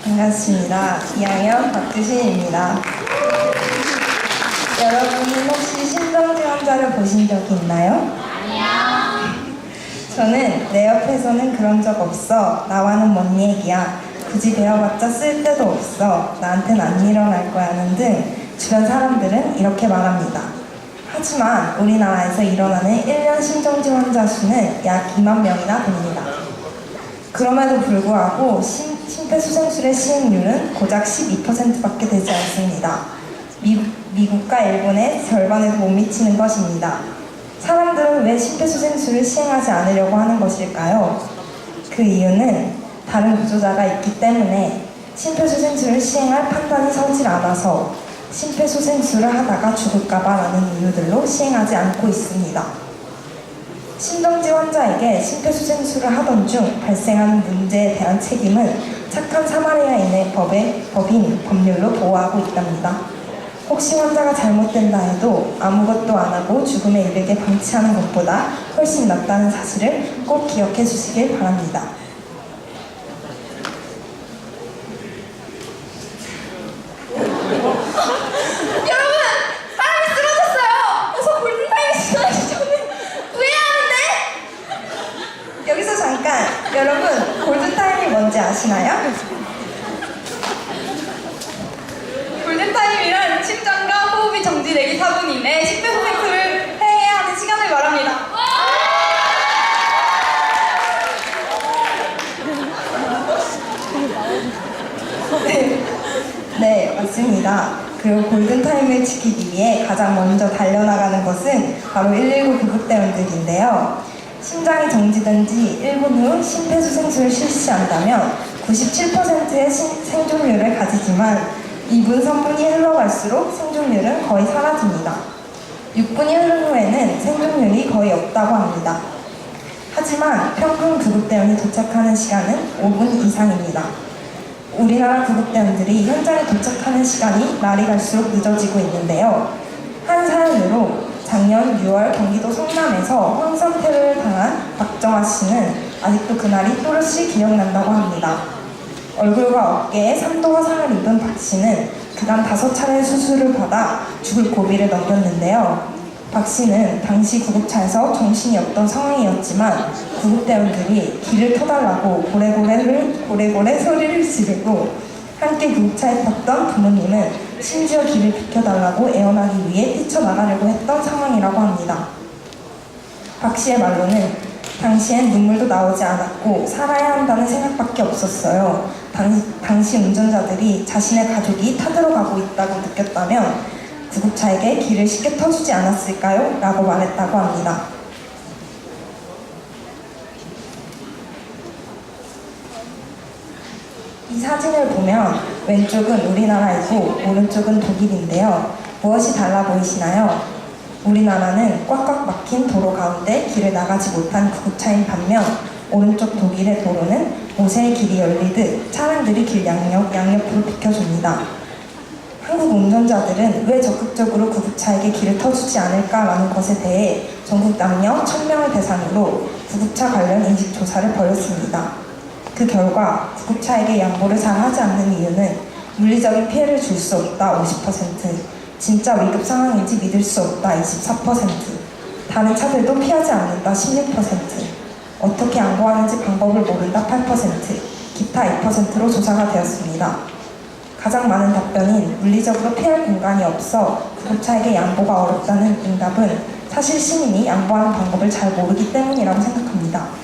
반갑습니다. 2학년 박주신입니다. 여러분 혹시 심정지원자를 보신 적이 있나요? 아니요. 저는 내 옆에서는 그런 적 없어. 나와는 뭔 얘기야. 굳이 배워봤자 쓸데도 없어. 나한텐 안 일어날 거야는 등 주변 사람들은 이렇게 말합니다. 하지만 우리나라에서 일어나는 1년 심정지원자 수는 약 2만 명이나 됩니다. 그럼에도 불구하고 심폐소생술의 시행률은 고작 12%밖에 되지 않습니다. 미국과 일본의 절반에도 못 미치는 것입니다. 사람들은 왜 심폐소생술을 시행하지 않으려고 하는 것일까요? 그 이유는 다른 구조자가 있기 때문에 심폐소생술을 시행할 판단이 서질 않아서 심폐소생술을 하다가 죽을까봐 라는 이유들로 시행하지 않고 있습니다. 심정지 환자에게 심폐소생술을 하던 중 발생하는 문제에 대한 책임은 착한 사마리아인의 법인 법률로 보호하고 있답니다. 혹시 환자가 잘못된다 해도 아무것도 안 하고 죽음에 이르게 방치하는 것보다 훨씬 낫다는 사실을 꼭 기억해 주시길 바랍니다. 여기서 잠깐, 여러분 골든타임이 뭔지 아시나요? 골든타임이란 심장과 호흡이 정지되기 4분 이내 심폐소생술을 해야 하는 시간을 말합니다. 네, 맞습니다. 그리고 골든타임을 지키기 위해 가장 먼저 달려나가는 것은 바로 119 구급대원들인데요. 심장이 정지된 지 1분 후 심폐소생술을 실시한다면 97%의 생존율을 가지지만 2분, 3분이 흘러갈수록 생존율은 거의 사라집니다. 6분이 흐른 후에는 생존율이 거의 없다고 합니다. 하지만 평균 구급대원이 도착하는 시간은 5분 이상입니다. 우리나라 구급대원들이 현장에 도착하는 시간이 날이 갈수록 늦어지고 있는데요. 한 사연으로 작년 6월 경기도 성남에서 황선태를 당한 박정아 씨는 아직도 그날이 또렷이 기억난다고 합니다. 얼굴과 어깨에 3도 화상을 입은 박 씨는 그간 5차례 수술을 받아 죽을 고비를 넘겼는데요. 박 씨는 당시 구급차에서 정신이 없던 상황이었지만 구급대원들이 길을 터달라고 고래고래 소리를 지르고 함께 구급차에 탔던 부모님은 심지어 길을 비켜달라고 애원하기 위해 뛰쳐나가려고 했던 상황이라고 합니다. 박 씨의 말로는 당시엔 눈물도 나오지 않았고 살아야 한다는 생각밖에 없었어요. 당시 운전자들이 자신의 가족이 타들어가고 있다고 느꼈다면 구급차에게 길을 쉽게 터주지 않았을까요? 라고 말했다고 합니다. 이 사진을 보면 왼쪽은 우리나라이고 오른쪽은 독일인데요. 무엇이 달라 보이시나요? 우리나라는 꽉꽉 막힌 도로 가운데 길을 나가지 못한 구급차인 반면 오른쪽 독일의 도로는 모세의 길이 열리듯 차량들이 길 양옆으로 비켜줍니다. 한국 운전자들은 왜 적극적으로 구급차에게 길을 터주지 않을까라는 것에 대해 전국 남녀 1000명을 대상으로 구급차 관련 인식조사를 벌였습니다. 그 결과 구급차에게 양보를 잘 하지 않는 이유는 물리적인 피해를 줄 수 없다 50%, 진짜 위급 상황인지 믿을 수 없다 24%, 다른 차들도 피하지 않는다 16%, 어떻게 양보하는지 방법을 모른다 8%, 기타 2%로 조사가 되었습니다. 가장 많은 답변인 물리적으로 피할 공간이 없어 구급차에게 양보가 어렵다는 응답은 사실 시민이 양보하는 방법을 잘 모르기 때문이라고 생각합니다.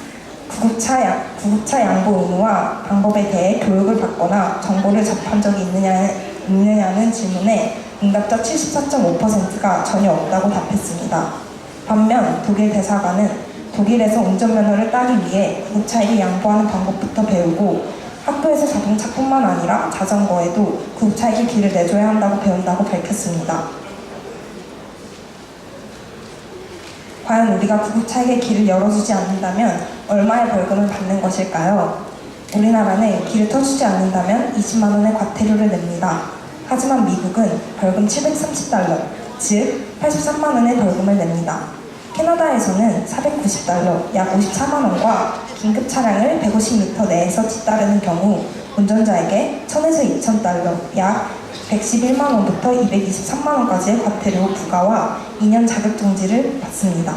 구급차 양보 의무와 방법에 대해 교육을 받거나 정보를 접한 적이 있느냐는 질문에 응답자 74.5%가 전혀 없다고 답했습니다. 반면 독일 대사관은 독일에서 운전면허를 따기 위해 구급차에게 양보하는 방법부터 배우고 학교에서 자동차뿐만 아니라 자전거에도 구급차에게 길을 내줘야 한다고 배운다고 밝혔습니다. 과연 우리가 구급차에게 길을 열어주지 않는다면 얼마의 벌금을 받는 것일까요? 우리나라는 길을 터주지 않는다면 20만 원의 과태료를 냅니다. 하지만 미국은 벌금 730달러, 즉 83만 원의 벌금을 냅니다. 캐나다에서는 490달러, 약 54만 원과 긴급 차량을 150m 내에서 뒤따르는 경우 운전자에게 1000에서 2000달러, 약 111만 원부터 223만 원까지의 과태료 부과와 2년 자격정지를 받습니다.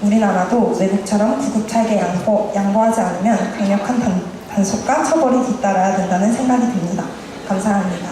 우리나라도 외국처럼 구급차에게 양보하지 않으면 강력한 단속과 처벌이 뒤따라야 된다는 생각이 듭니다. 감사합니다.